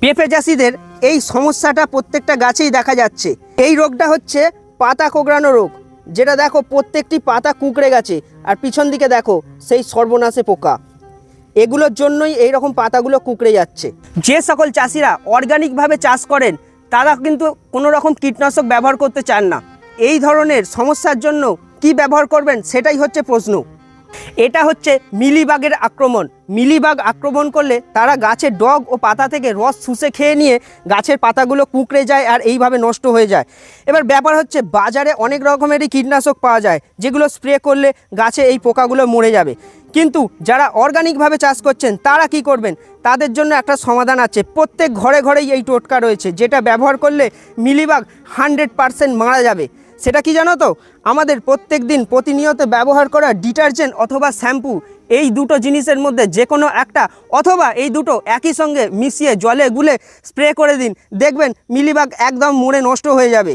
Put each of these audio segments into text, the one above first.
পেঁপে চাষিদের এই সমস্যাটা প্রত্যেকটা গাছেই দেখা যাচ্ছে। এই রোগটা হচ্ছে পাতা কোঁকড়ানো রোগ, যেটা দেখো প্রত্যেকটি পাতা কুঁকড়ে গেছে, আর পিছন দিকে দেখো সেই সর্বনাশে পোকা। এগুলোর জন্যই এই রকম পাতাগুলো কুঁকড়ে যাচ্ছে। যে সকল চাষিরা অর্গানিকভাবে চাষ করেন তারা কিন্তু কোনো রকম কীটনাশক ব্যবহার করতে চান না। এই ধরনের সমস্যার জন্য কি ব্যবহার করবেন সেটাই হচ্ছে প্রশ্ন। এটা হচ্ছে মিলিবাগের আক্রমণ। মিলিবাগ আক্রমণ করলে তারা গাছের ডগ ও পাতা থেকে রস শুষে খেয়ে নিয়ে গাছের পাতাগুলো কুঁকড়ে যায় আর এইভাবে নষ্ট হয়ে যায়। এবার ব্যাপার হচ্ছে বাজারে অনেক রকমেরই কীটনাশক পাওয়া যায়, যেগুলো স্প্রে করলে গাছে এই পোকাগুলো মরে যাবে। কিন্তু যারা অর্গানিকভাবে চাষ করছেন তারা কি করবেন? তাদের জন্য একটা সমাধান আছে। প্রত্যেক ঘরে ঘরেই এই টোটকা রয়েছে, যেটা ব্যবহার করলে মিলিবাগ 100% মারা যাবে। সেটা কি জানো তো? আমাদের প্রত্যেক দিন প্রতিনিয়ত ব্যবহার করা ডিটারজেন্ট অথবা শ্যাম্পু, এই দুটো জিনিসের মধ্যে যে কোনো একটা অথবা এই দুটো একই সঙ্গে মিশিয়ে জলে গুলে স্প্রে করে দিন, দেখবেন মিলিবাগ একদম মরে নষ্ট হয়ে যাবে।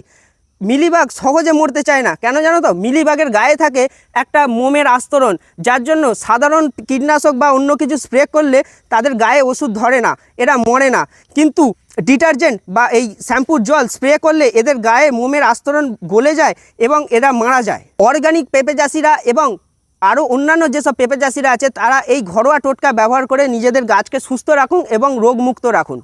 মিলিবাগ সহজে মরতে চায় না, কেন জানো তো? মিলিবাগের গায়ে থাকে একটা মোমের আস্তরণ, যার জন্য সাধারণ কীটনাশক বা অন্য কিছু স্প্রে করলে তাদের গায়ে ওষুধ ধরে না, এরা মরে না। কিন্তু ডিটারজেন্ট বা এই শ্যাম্পুর জল স্প্রে করলে এদের গায়ে মোমের আস্তরণ গলে যায় এবং এরা মারা যায়। অর্গানিক পেঁপে চাষিরা এবং আরও অন্যান্য যেসব পেঁপে চাষিরা আছে তারা এই ঘরোয়া টোটকা ব্যবহার করে নিজেদের গাছকে সুস্থ রাখুন এবং রোগমুক্ত রাখুন।